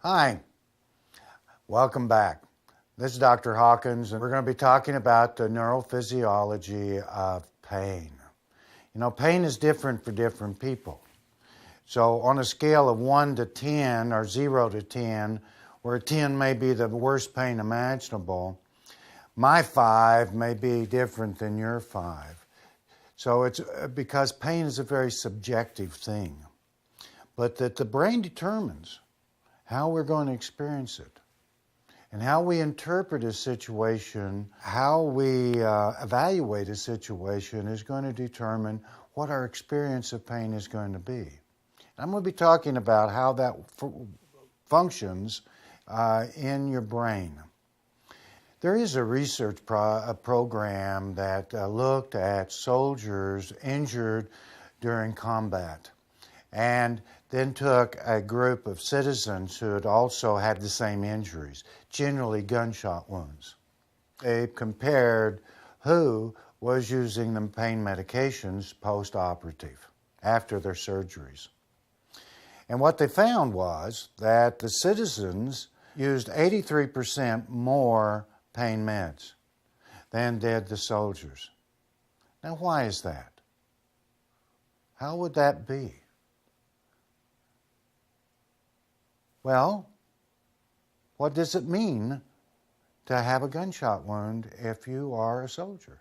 Hi, welcome back. This is Dr. Hawkins, and we're going to be talking about the neurophysiology of pain. You know, pain is different for different people. So on a scale of 1 to 10 or 0 to 10, where 10 may be the worst pain imaginable, my 5 may be different than your 5. So it's because pain is a very subjective thing, but that the brain determines how we're going to experience it. And how we interpret a situation, how we evaluate a situation is going to determine what our experience of pain is going to be. I'm going to be talking about how that functions in your brain. There is a research program that looked at soldiers injured during combat, and then took a group of citizens who had also had the same injuries, generally gunshot wounds. They compared who was using the pain medications post-operative, after their surgeries. And what they found was that the citizens used 83% more pain meds than did the soldiers. Now, why is that? How would that be? Well, what does it mean to have a gunshot wound if you are a soldier?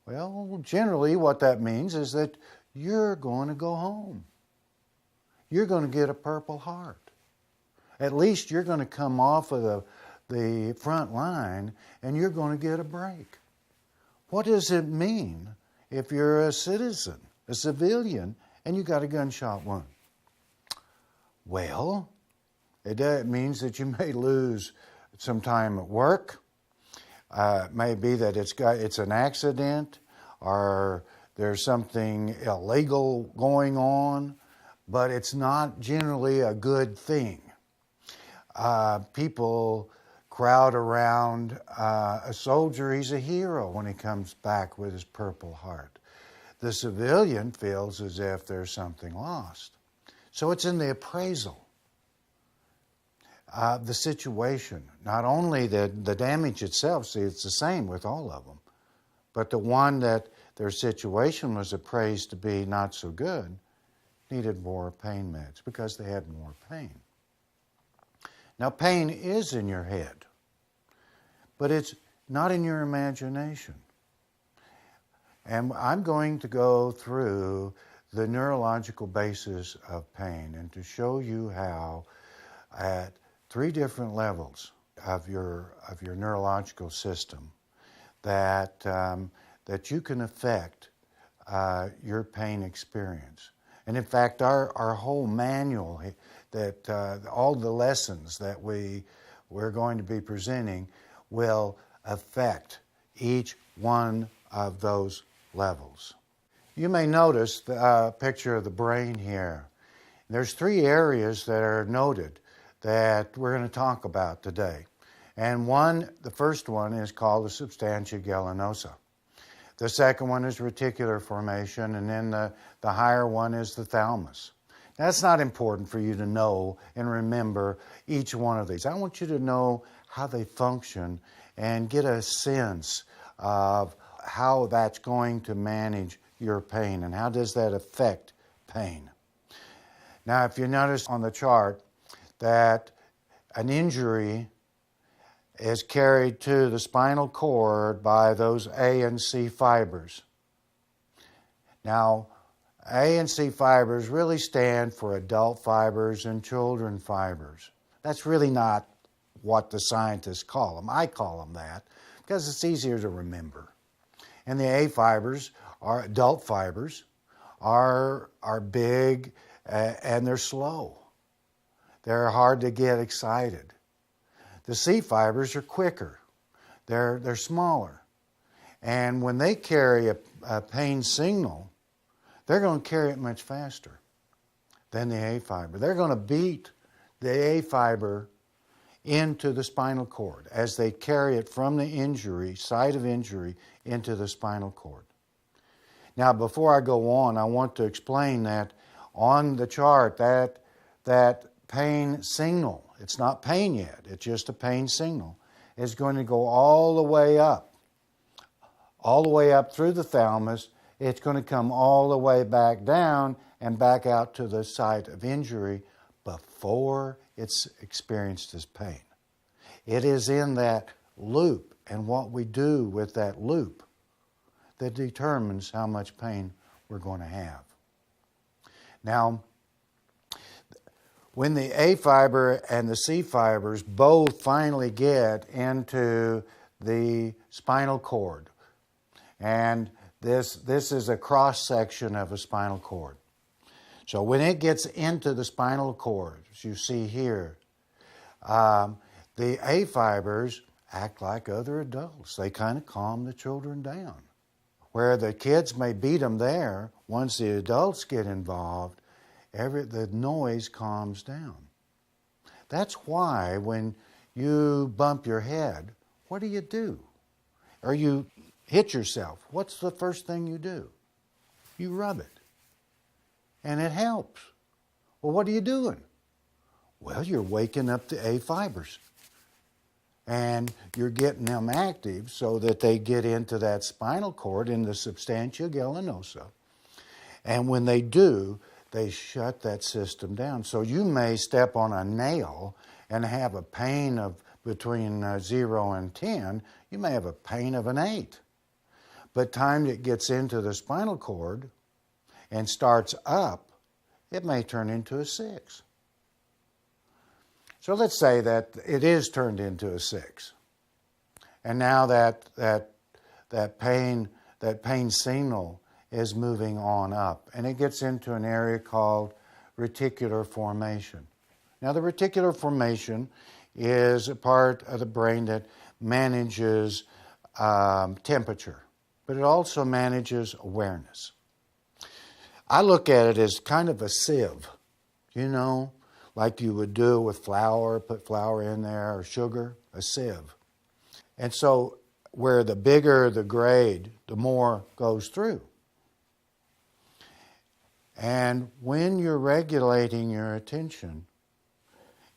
Well, generally what that means is that you're going to go home. You're going to get a Purple Heart. At least you're going to come off of the front line and you're going to get a break. What does it mean if you're a citizen, a civilian, and you got a gunshot wound? Well, it means that you may lose some time at work. It may be that it's an accident, or there's something illegal going on, but it's not generally a good thing. People crowd around a soldier. He's a hero when he comes back with his Purple Heart. The civilian feels as if there's something lost. So it's in the appraisal, the situation. Not only the damage itself, see, it's the same with all of them, but the one that their situation was appraised to be not so good needed more pain meds because they had more pain. Now, pain is in your head, but it's not in your imagination. And I'm going to go through the neurological basis of pain and to show you how at 3 different levels of your neurological system that you can affect your pain experience. And in fact, our whole manual, that all the lessons that we're going to be presenting will affect each one of those levels. You may notice the picture of the brain here. There's 3 areas that are noted that we're going to talk about today. And the first one is called the substantia gallinosa. The second one is reticular formation, and then the higher one is the thalamus. That's not important for you to know and remember each one of these. I want you to know how they function and get a sense of how that's going to manage your pain and how does that affect pain. Now, if you notice on the chart that an injury is carried to the spinal cord by those A and C fibers. Now, A and C fibers really stand for adult fibers and children fibers. That's really not what the scientists call them. I call them that because it's easier to remember. And the A fibers, are adult fibers, are big and they're slow. They're hard to get excited. The C fibers are quicker. They're smaller. And when they carry a pain signal, they're going to carry it much faster than the A fiber. They're going to beat the A fiber into the spinal cord as they carry it from the injury, site of injury, into the spinal cord. Now, before I go on, I want to explain that on the chart that pain signal, it's not pain yet, it's just a pain signal, is going to go all the way up through the thalamus. It's going to come all the way back down and back out to the site of injury before it's experienced as pain. It is in that loop and what we do with that loop that determines how much pain we're going to have. Now, when the A fiber and the C fibers both finally get into the spinal cord, and this is a cross-section of a spinal cord. So when it gets into the spinal cord, as you see here, the A fibers act like other adults. They kind of calm the children down. Where the kids may beat them there, once the adults get involved, the noise calms down. That's why when you bump your head, what do? Or you hit yourself, what's the first thing you do? You rub it. And it helps. Well, what are you doing? Well, you're waking up the A fibers. And you're getting them active so that they get into that spinal cord in the substantia gallinosa. And when they do, they shut that system down. So you may step on a nail and have a pain of between 0 and 10. You may have a pain of an 8. But time it gets into the spinal cord and starts up, it may turn into a 6. So let's say that it is turned into a 6. And now that pain signal is moving on up. And it gets into an area called reticular formation. Now the reticular formation is a part of the brain that manages temperature, but it also manages awareness. I look at it as kind of a sieve, like you would do with flour, put flour in there, or sugar, a sieve. And so where the bigger the grade, the more goes through. And when you're regulating your attention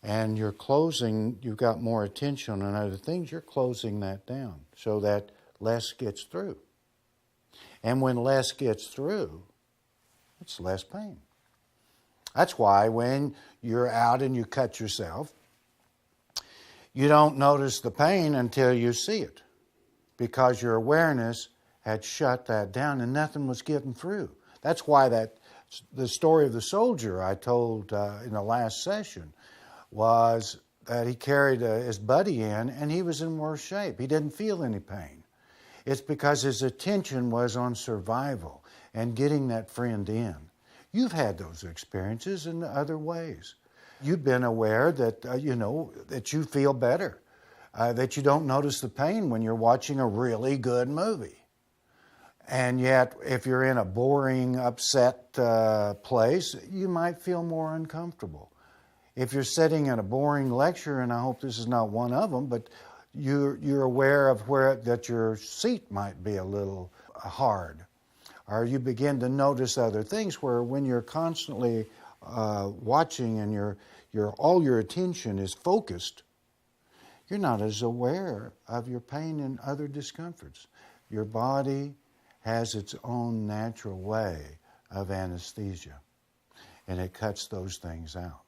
and you've got more attention on other things, you're closing that down so that less gets through. And when less gets through, it's less pain. That's why when you're out and you cut yourself, you don't notice the pain until you see it, because your awareness had shut that down and nothing was getting through. That's why the story of the soldier I told in the last session was that he carried his buddy in and he was in worse shape. He didn't feel any pain. It's because his attention was on survival and getting that friend in. You've had those experiences in other ways. You've been aware that, that you feel better, that you don't notice the pain when you're watching a really good movie. And yet, if you're in a boring, upset place, you might feel more uncomfortable. If you're sitting in a boring lecture, and I hope this is not one of them, but you're aware of that your seat might be a little hard. Or you begin to notice other things where when you're constantly watching and all your attention is focused, you're not as aware of your pain and other discomforts. Your body has its own natural way of anesthesia, and it cuts those things out.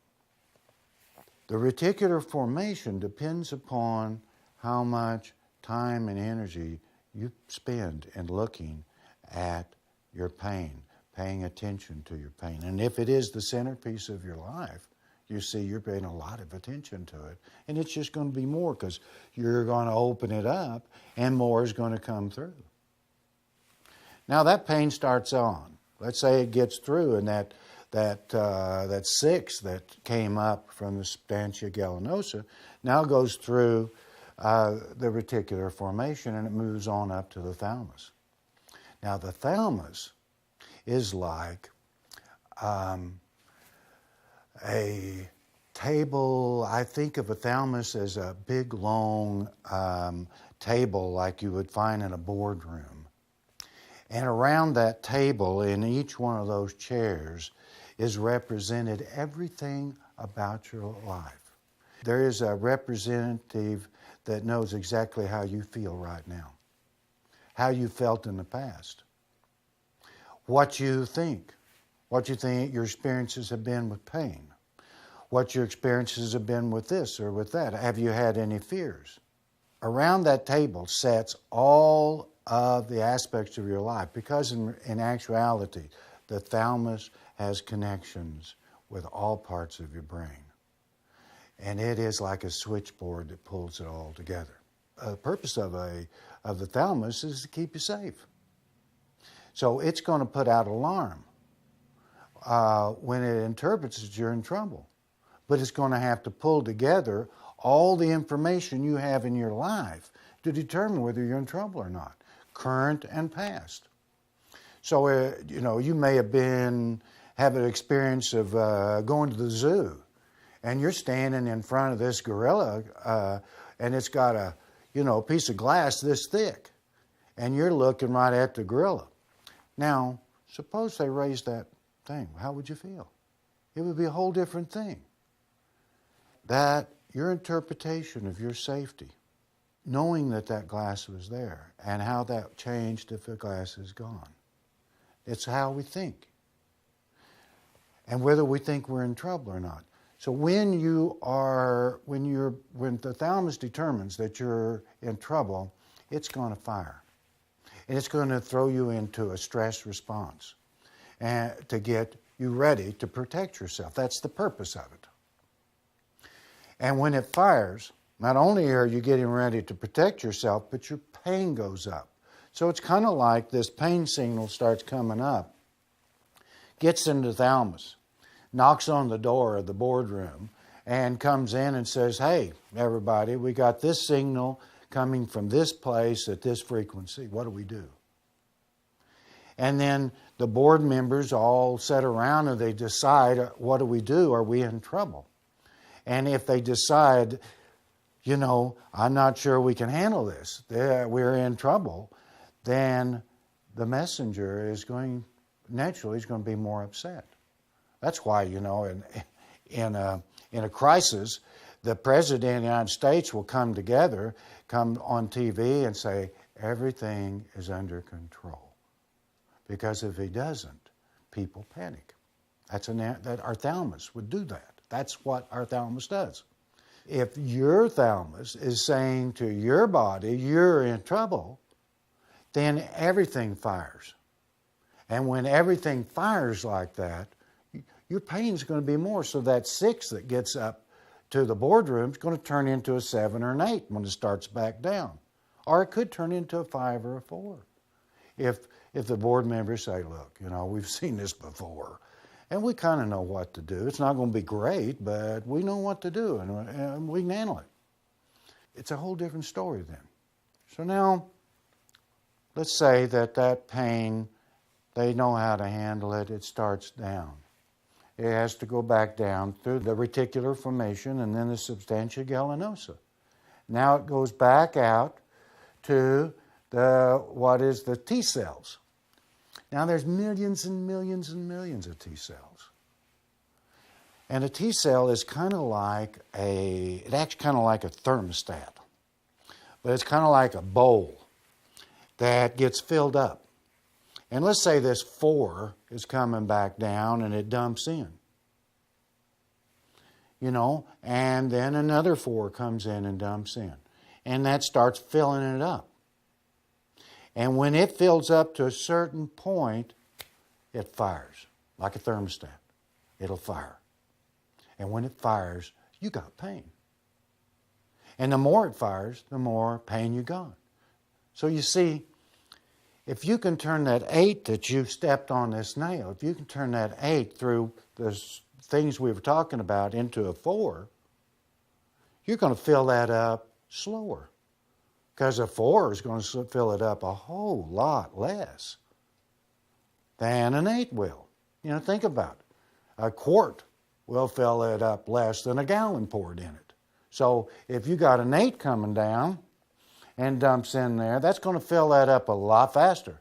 The reticular formation depends upon how much time and energy you spend in looking at your pain, paying attention to your pain. And if it is the centerpiece of your life, you see you're paying a lot of attention to it. And it's just going to be more because you're going to open it up and more is going to come through. Now that pain starts on. Let's say it gets through and that 6 that came up from the substantia gallinosa now goes through the reticular formation and it moves on up to the thalamus. Now the thalamus is like a table. I think of a thalamus as a big long table like you would find in a boardroom. And around that table, in each one of those chairs, is represented everything about your life. There is a representative that knows exactly how you feel right now, how you felt in the past, what you think your experiences have been with pain, what your experiences have been with this or with that. Have you had any fears? Around that table sets all of the aspects of your life, because in actuality, the thalamus has connections with all parts of your brain. And it is like a switchboard that pulls it all together. The purpose of the thalamus is to keep you safe. So it's going to put out alarm when it interprets that you're in trouble. But it's going to have to pull together all the information you have in your life to determine whether you're in trouble or not, current and past. So, you may have have an experience of going to the zoo, and you're standing in front of this gorilla, and it's got a piece of glass this thick, and you're looking right at the gorilla. Now, suppose they raised that thing. How would you feel? It would be a whole different thing. That your interpretation of your safety, knowing that glass was there, and how that changed if the glass is gone. It's how we think, and whether we think we're in trouble or not. So when the thalamus determines that you're in trouble, it's going to fire, and it's going to throw you into a stress response, and to get you ready to protect yourself. That's the purpose of it. And when it fires, not only are you getting ready to protect yourself, but your pain goes up. So it's kind of like this pain signal starts coming up, gets into the thalamus, knocks on the door of the boardroom, and comes in and says, hey, everybody, we got this signal coming from this place at this frequency. What do we do? And then the board members all sit around and they decide, what do we do? Are we in trouble? And if they decide, I'm not sure we can handle this, we're in trouble, then the messenger is going to be more upset. That's why, in a crisis, the President of the United States will come on TV and say, everything is under control. Because if he doesn't, people panic. That our thalamus would do that. That's what our thalamus does. If your thalamus is saying to your body, you're in trouble, then everything fires. And when everything fires like that, your pain is going to be more. So that 6 that gets up to the boardroom is going to turn into a 7 or an 8 when it starts back down. Or it could turn into a 5 or a 4. If the board members say, look, we've seen this before, and we kind of know what to do. It's not going to be great, but we know what to do, and we can handle it. It's a whole different story then. So now, let's say that pain, they know how to handle it. It starts down. It has to go back down through the reticular formation and then the substantia gallinosa. Now it goes back out to the T cells. Now there's millions and millions and millions of T cells. And a T cell is kind of like it acts kind of like a thermostat. But it's kind of like a bowl that gets filled up. And let's say this 4 is coming back down and it dumps in. And then another 4 comes in and dumps in. And that starts filling it up. And when it fills up to a certain point, it fires, like a thermostat. It'll fire. And when it fires, you got pain. And the more it fires, the more pain you got. So you see, if you can turn that 8 that you've stepped on this nail, if you can turn that 8 through the things we were talking about into a 4, you're going to fill that up slower. Because a 4 is going to fill it up a whole lot less than an 8 will. Think about it. A quart will fill it up less than a gallon poured in it. So if you got an 8 coming down and dumps in there, that's going to fill that up a lot faster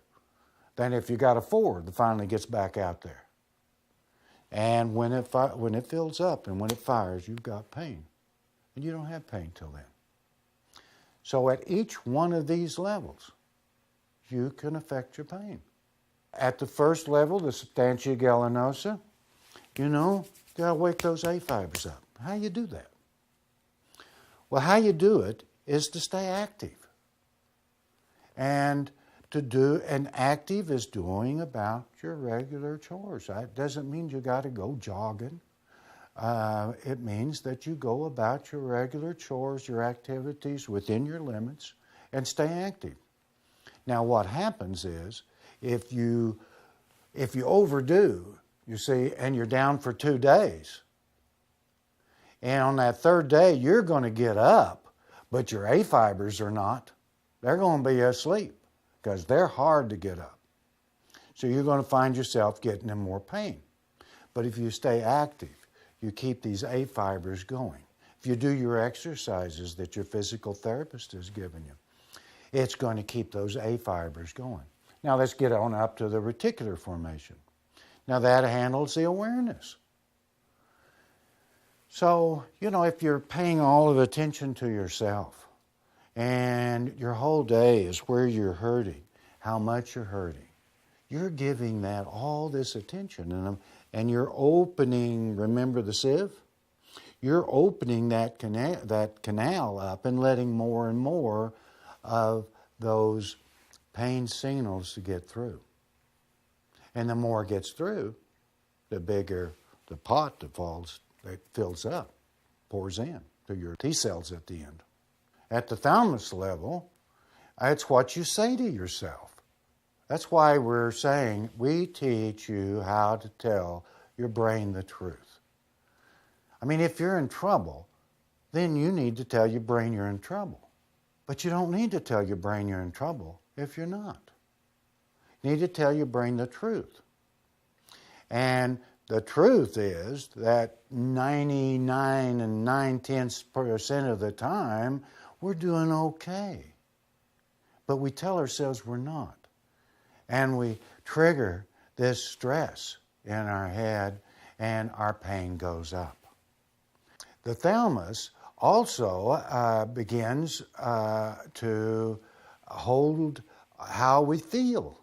than if you got a 4 that finally gets back out there. And when it fills up and when it fires, you've got pain. And you don't have pain till then. So at each one of these levels, you can affect your pain. At the first level, the substantia gallinosa, you got to wake those A fibers up. How you do that? Well, how you do it is to stay active. And active is doing about your regular chores. That doesn't mean you got to go jogging. It means that you go about your regular chores, your activities within your limits, and stay active. Now, what happens is, if you overdo, you see, and you're down for 2 days, and on that 3rd day, you're going to get up, but your A fibers are not. They're going to be asleep because they're hard to get up. So you're going to find yourself getting in more pain. But if you stay active, you keep these A fibers going. If you do your exercises that your physical therapist has given you, it's going to keep those A fibers going. Now let's get on up to the reticular formation. Now that handles the awareness. So, if you're paying all of attention to yourself and your whole day is where you're hurting, how much you're hurting, you're giving that all this attention and you're opening, remember the sieve? You're opening that canal up and letting more and more of those pain signals to get through. And the more it gets through, the bigger the pot that fills up, pours in to your T cells at the end. At the thalamus level, it's what you say to yourself. That's why we're saying we teach you how to tell your brain the truth. I mean, if you're in trouble, then you need to tell your brain you're in trouble. But you don't need to tell your brain you're in trouble if you're not. You need to tell your brain the truth. And the truth is that 99 and 9/10% of the time, we're doing okay. But we tell ourselves we're not. And we trigger this stress in our head and our pain goes up. The thalamus also begins to hold how we feel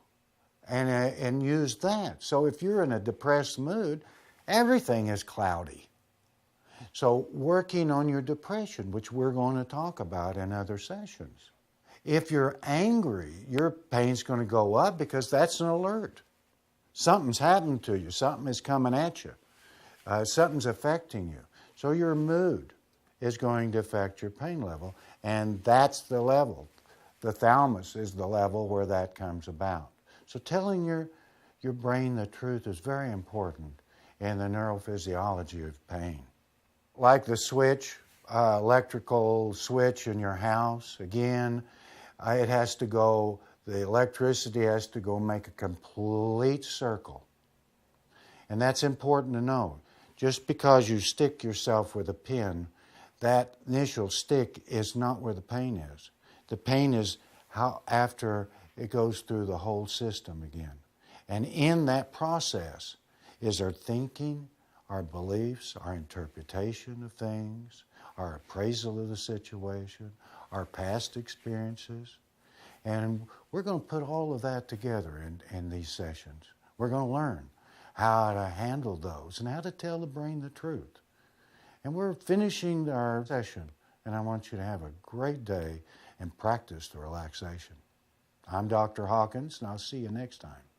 and use that. So if you're in a depressed mood, everything is cloudy. So working on your depression, which we're going to talk about in other sessions. If you're angry, your pain's going to go up because that's an alert. Something's happened to you. Something is coming at you. Something's affecting you. So your mood is going to affect your pain level, and that's the level. The thalamus is the level where that comes about. So telling your brain the truth is very important in the neurophysiology of pain. Like the switch, electrical switch in your house, again, it has to go, the electricity has to go make a complete circle. And that's important to know. Just because you stick yourself with a pin, that initial stick is not where the pain is. The pain is how after it goes through the whole system again. And in that process is our thinking, our beliefs, our interpretation of things, our appraisal of the situation, our past experiences. And we're going to put all of that together in these sessions. We're going to learn how to handle those and how to tell the brain the truth. And we're finishing our session, and I want you to have a great day and practice the relaxation. I'm Dr. Hawkins, and I'll see you next time.